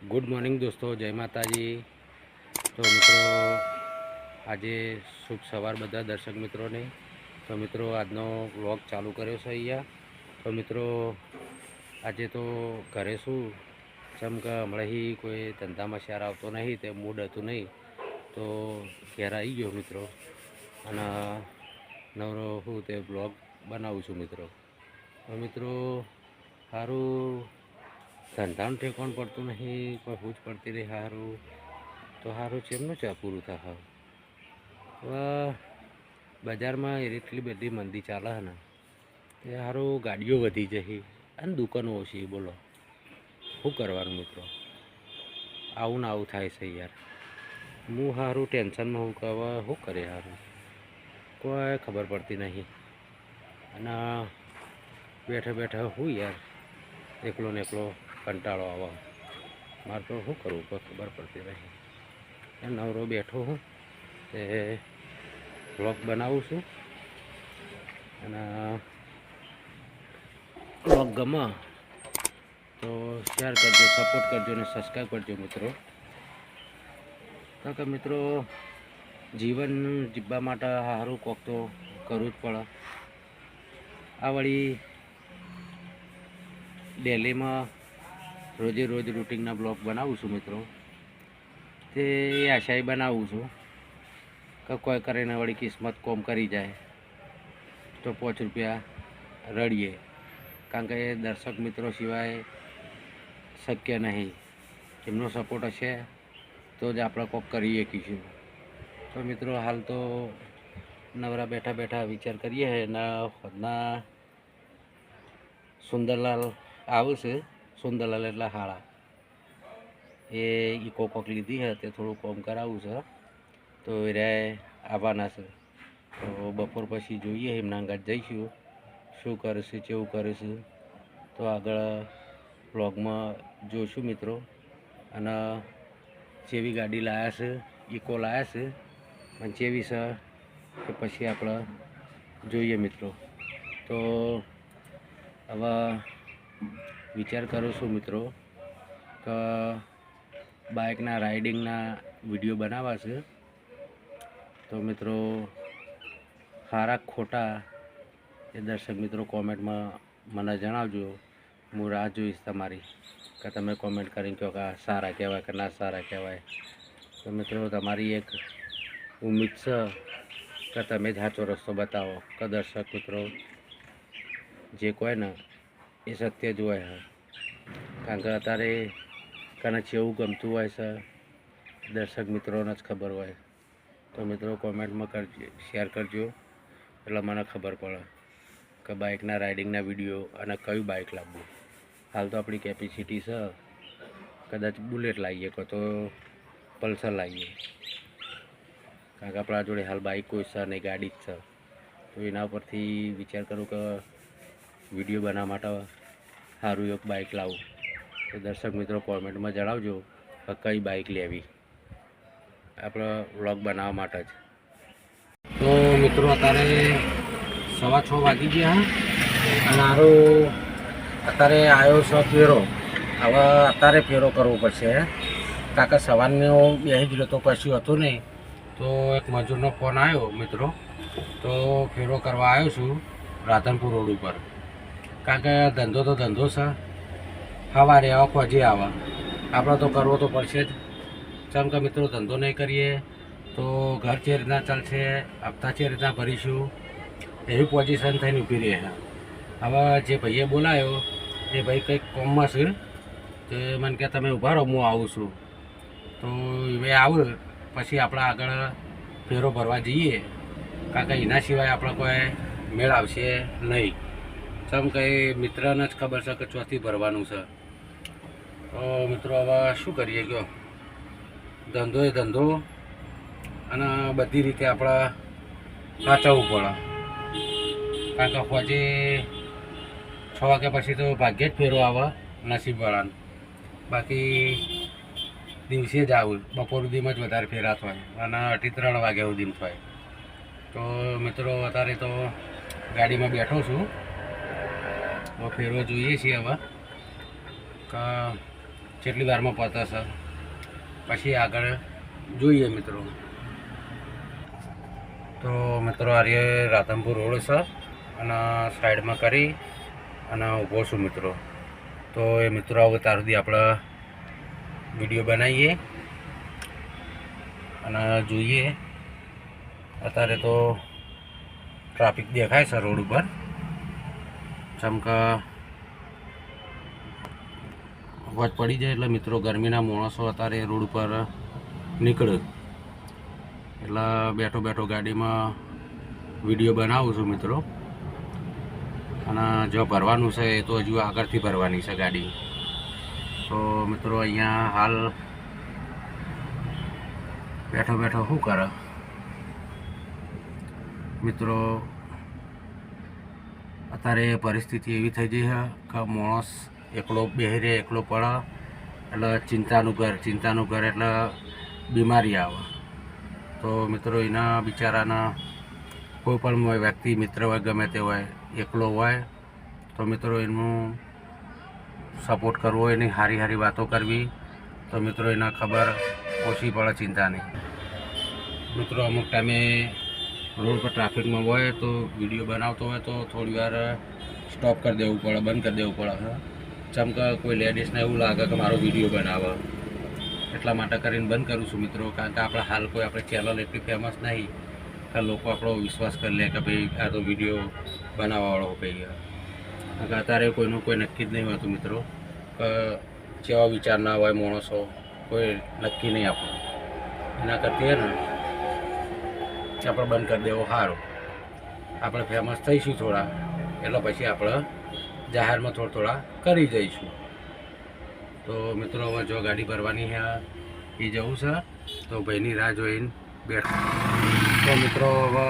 Good morning દોસ્તો, જય માતાજી। તો મિત્રો આજે શુભ સવાર બધા દર્શક મિત્રોને। તો મિત્રો આજનો વ્લોગ ચાલુ કર્યો છે અહીંયા। તો મિત્રો આજે તો ઘરે શું જેમ કે હમણાં કોઈ ધંધામાં શેર આવતો નહીં, તે મૂડ હતું નહીં, તો ઘેર આવી ગયો મિત્રો અને નવરો હું તે વ્લોગ બનાવું છું મિત્રો। તો મિત્રો સારું ધંધાનું ઠેકાણ પડતું નહીં, કોઈ હૂજ પડતી રહી સારું તો સારું છે એમનું ચા પૂરું થાય। બજારમાં એટલી બધી મંદી ચાલે ને તે સારું ગાડીઓ વધી જશે અને દુકાનો ઓછી, બોલો શું કરવાનું મિત્રો? આવું ને આવું થાય છે યાર। હું સારું ટેન્શનમાં હું કહેવા શું કરે સારું કોઈ ખબર પડતી નહીં અને બેઠા બેઠા હું યાર એકલો ને એકલો કંટાળો આવે। મારે તો શું કરવું કોઈ ખબર પડતી નહીં। નવરો બેઠો હું તે વ્લોગ બનાવું છું અને વ્લોગ ગમે તો શેર કરજો, સપોર્ટ કરજો અને સબસ્ક્રાઈબ કરજો મિત્રો। કારણ કે મિત્રો જીવન જીવવા માટે સારું કોક તો કરવું જ પડે। આ વળી ડેલીમાં રોજે રોજ રૂટિનના બ્લોગ બનાવું છું મિત્રો। તે આશાએ બનાવું છું કે કોઈ કરીને વળી કિસ્મત કોમ કરી જાય તો 5 રૂપિયા રડીએ, કારણ કે દર્શક મિત્રો સિવાય શક્ય નહીં। એમનો સપોર્ટ હશે તો જ આપણે કોક કરી શકીશું। તો મિત્રો હાલ તો નવરા બેઠા બેઠા વિચાર કરીએ ના સુંદરલાલ આવશે। સુંદરલાલ એટલે હાળા એ ઇકો કોક લીધી છે, તે થોડું કોમ કરાવવું છે તો એ આવવાના છે। તો બપોર પછી જોઈએ એમના આગળ જઈશું શું કરીશું કેવું કરીશું તો આગળ વ્લોગમાં જોઈશું મિત્રો। અને જેવી ગાડી લાવ્યા છે ઇકો લાવ્યા છે અને જેવી છે કે પછી આપણે જોઈએ મિત્રો। તો હવે વિચાર કરું છું મિત્રો કે બાઇકના રાઇડિંગના વિડીયો બનાવવા છે। તો મિત્રો સારા ખોટા એ દર્શક મિત્રો કોમેન્ટમાં મને જણાવજો। હું રાહ જોઈશ તમારી કે તમે કોમેન્ટ કરીને કહો કે સારા કહેવાય કે ના સારા કહેવાય। તો મિત્રો તમારી એક ઉમ્મીદ છે કે તમે જ સાચો રસ્તો બતાવો કે દર્શક મિત્રો જે કોઈ ને એ સત્ય જ હોય છે। કારણ કે અત્યારે કને જેવું ગમતું હોય છે દર્શક મિત્રોને જ ખબર હોય। તો મિત્રો કોમેન્ટમાં કરજો, શેર કરજો એટલે મને ખબર પડે કે બાઇકના રાઇડિંગના વિડીયો અને કયું બાઇક લાવવું। હાલ તો આપણી કેપેસિટી છે કદાચ બુલેટ લાવીએ કે તો પલ્સર લાવીએ, કારણ કે આપણા જોડે હાલ બાઇક કોઈ છે નહીં, ગાડી જ છે। તો એના પરથી વિચાર કરું કે વિડીયો બનાવવા માટે સારું એક બાઇક લાવું। તો દર્શક મિત્રો કોમેન્ટમાં જણાવજો કે કઈ બાઇક લેવી આપણે વ્લોગ બનાવવા માટે જ। તો મિત્રો અત્યારે 6:15 વાગી ગયા અને સારું અત્યારે આવ્યો છે ફેરો। હવે અત્યારે ફેરો કરવો પડશે કારણ કે સવારનો બેસી ગયો તો કશું હતું નહીં। તો એક મજૂરનો ફોન આવ્યો મિત્રો, તો ફેરો કરવા આવ્યો છું રાધનપુર રોડ ઉપર। કારણ કે ધંધો તો ધંધો છે, સવારે આવો ખોજી આવા આપણે તો કરવો તો પડશે જ। જેમ કે મિત્રો ધંધો નહીં કરીએ તો ઘર જે રીતના ચાલશે, હપ્તા જે રીતના ભરીશું એવી પોઝિશન થઈને ઊભી રહે છે। હવે જે ભાઈએ બોલાયો એ ભાઈ કંઈક કોમમાં છે, તો મને કે તમે ઊભા રહો હું આવું છું। તો એ આવે પછી આપણે આગળ ફેરો ભરવા જઈએ, કારણ કે એના સિવાય આપણે કોઈ મેળ આવશે નહીં। જેમ કે મિત્રને જ ખબર છે કે ચોથી ભરવાનું છે। તો મિત્રો હવે શું કરીએ કહો, ધંધો એ ધંધો અને બધી રીતે આપણે સાચવવું પડે। કારણ કે પછી 6 વાગ્યા પછી તો ભાગ્યે જ ફેરો આવે નસીબવાળાને, બાકી દિવસે જ આવું બપોર સુધીમાં જ વધારે ફેરા થાય અને 2:30 વાગ્યા સુધીમાં થાય। તો મિત્રો અત્યારે તો ગાડીમાં બેઠો છું, ફેરવો જોઈએ છીએ હવે કે કેટલી વારમાં પહોંચશે પછી આગળ જોઈએ મિત્રો. તો મિત્રો આર્ય રાધનપુર રોડ છે અને સાઈડમાં કરી અને ઊભો છું મિત્રો. તો એ મિત્રો હવે ત્યાર સુધી આપણે વિડીયો બનાવીએ અને જોઈએ. અત્યારે તો ટ્રાફિક દેખાય છે રોડ ઉપર, ચમકા અવાજ પડી જાય એટલે મિત્રો ગરમીના માણસો અત્યારે રોડ ઉપર નીકળે એટલે બેઠો બેઠો ગાડીમાં વિડીયો બનાવું છું મિત્રો. અને જો ભરવાનું છે એ તો હજુ આગળથી ભરવાની છે ગાડી. તો મિત્રો અહીંયા હાલ બેઠો બેઠો શું કરે મિત્રો, અત્યારે પરિસ્થિતિ એવી થઈ ગઈ છે કે માણસ એકલો બેહી રહે, એકલો પડે એટલે ચિંતાનું ઘર એટલે બીમારી આવે. તો મિત્રો એના બિચારાના કોઈ પણ વ્યક્તિ મિત્ર હોય ગમે તે હોય એકલો હોય તો મિત્રો એનું સપોર્ટ કરવો, એની સારી વાતો કરવી તો મિત્રો એના ખબર ઓછી પડે ચિંતાની. મિત્રો અમુક ટાઈમે રોડ પર ટ્રાફિકમાં હોય તો વિડીયો બનાવતો હોય તો થોડી વાર સ્ટોપ કરી દેવું પડે, બંધ કરી દેવું પડે. જેમ કે કોઈ લેડીઝને એવું લાગે કે મારો વિડીયો બનાવે એટલા માટે કરીને બંધ કરું છું મિત્રો. કારણ કે આપણે હાલ કોઈ આપણે ચેનલ એટલી ફેમસ નહીં કે લોકો આપણો વિશ્વાસ કરી લે કે ભાઈ આ તો વિડીયો બનાવવાવાળો ભાઈ. કારણ કે અત્યારે કોઈનું કોઈ નક્કી જ નહીં હોતું મિત્રો કે કેવા વિચાર ના હોય માણસો, કોઈ નક્કી નહીં આપણું. એના કરતી ને આપણે બંધ કરી દેવો સારું. આપણે ફેમસ થઈશું થોડા એટલે પછી આપણે જાહેરમાં થોડા કરી જઈશું. તો મિત્રો હવે જો ગાડી ભરવાની છે એ જવું છે તો ભાઈની રાહ જોઈને બેઠ. તો મિત્રો હવે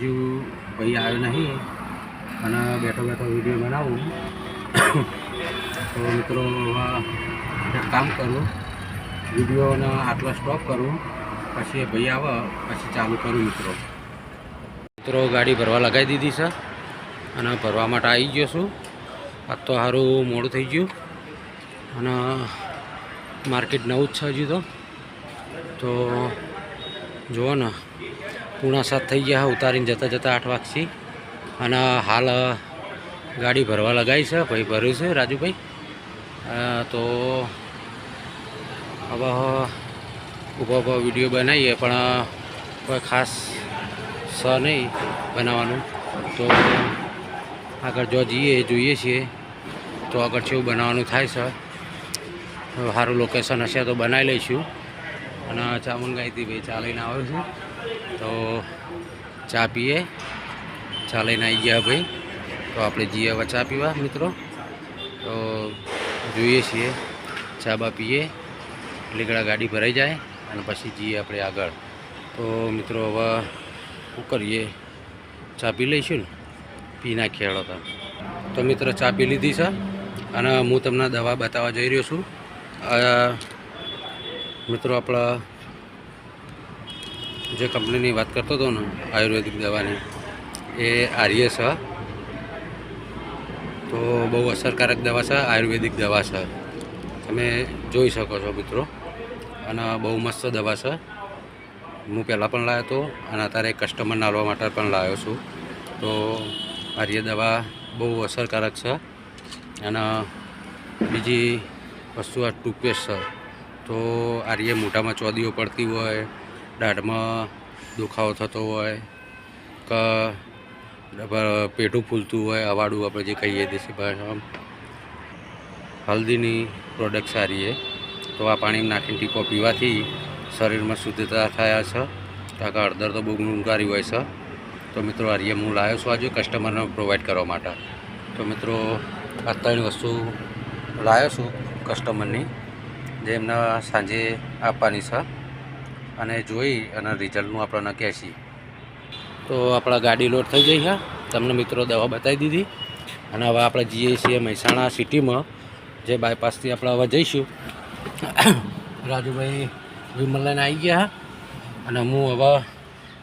હજુ ભાઈ આવ્યો નહીં અને બેઠો વિડીયો બનાવું. તો મિત્રો હવે એક કામ કરું, વિડીયોને આટલો સ્ટોપ કરું પછી ભાઈ આવે પછી ચાલુ કરું મિત્રો. ગાડી ભરવા લગાવી દીધી છે અને ભરવા માટે આવી ગયો છું. આજ તો સારું મોડું થઈ ગયું અને માર્કેટ નવું જ છે હજુ તો જુઓ ને 6:45 થઈ ગયા. ઉતારીને જતાં 8 વાગશે અને હાલ ગાડી ભરવા લગાવી છે, ભાઈ ભર્યું છે રાજુભાઈ. તો હવે ઊભા વિડીયો બનાવીએ પણ કોઈ ખાસ સ નહીં બનાવવાનું. તો આગળ જો જોઈએ છીએ તો આગળ જેવું બનાવવાનું થાય છે. સારું લોકેશન હશે તો બનાવી લઈશું. અને ચા મંગાવી ભાઈ ચા લઈને આવ્યો છું તો ચા પીએ. ચા લઈને આવી ગયા ભાઈ તો આપણે જઈએ હવે ચા પીવા મિત્રો. તો જોઈએ છીએ ચા બા પીએ એટલે ગાડી ભરાઈ જાય અને પછી જઈએ આપણે આગળ. તો મિત્રો હવે શું કરીએ, ચા પી લઈશું ને, પી નાખીએ હેડો. તો મિત્રો ચા પી લીધી છે અને હું તમને દવા બતાવવા જઈ રહ્યો છું. મિત્રો આપણા જે કંપનીની વાત કરતો હતો ને આયુર્વેદિક દવાની, એ આર્ય છે. તો બહુ અસરકારક દવા છે, આયુર્વેદિક દવા છે, તમે જોઈ શકો છો મિત્રો. અને બહુ મસ્ત દવા છે. હું પહેલાં પણ લાવ્યો હતો અને અત્યારે કસ્ટમરને આપવા માટે પણ લાવ્યો છું. તો આર્ય દવા બહુ અસરકારક છે. અને બીજી વસ્તુ આ ટૂથપેસ્ટ છે. તો આર્ય મોઢામાં ચોદીઓ પડતી હોય, દાઢમાં દુખાવો થતો હોય કે પેટું ફૂલતું હોય, અવાડું આપણે જે કહીએ દેશી ભાષામાં, હલ્દીની પ્રોડક્ટ સારી છે. તો આ પાણીમાં નાખીને ટીપો પીવાથી શરીરમાં શુદ્ધતા થયા છે. કારણ કે હળદર તો બહુ ગુણકારી હોય છે. તો મિત્રો આર્ય હું લાવ્યો છું આજે કસ્ટમરને પ્રોવાઈડ કરવા માટે. તો મિત્રો આ 3 વસ્તુ લાવ્યો છું કસ્ટમરની, જે એમને સાંજે આપવાની છે અને જોઈ અને રિઝલ્ટનું આપણને કહેશી. તો આપણા ગાડી લોડ થઈ ગઈ છે, તમને મિત્રો દવા બતાવી દીધી. અને હવે આપણે જઈએ છીએ મહેસાણા સિટીમાં, જે બાયપાસથી આપણે હવે જઈશું. રાજુભાઈ વિમલ લઈને આવી ગયા અને હું હવે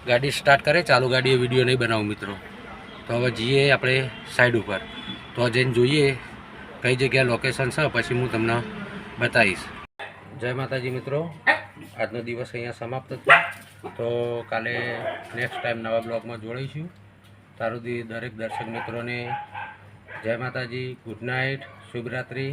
ગાડી સ્ટાર્ટ કરે, ચાલુ ગાડીએ વિડીયો નહીં બનાવું મિત્રો. તો હવે જઈએ આપણે સાઈડ ઉપર, તો જઈને જોઈએ કઈ જગ્યાએ લોકેશન છે, પછી હું તમને બતાવીશ. જય માતાજી મિત્રો, આજનો દિવસ અહીંયા સમાપ્ત થયો. તો કાલે નેક્સ્ટ ટાઈમ નવા બ્લોગમાં જોડાઈશું. ત્યાર સુધી દરેક દર્શક મિત્રોને જય માતાજી, ગુડ નાઇટ, શુભરાત્રિ.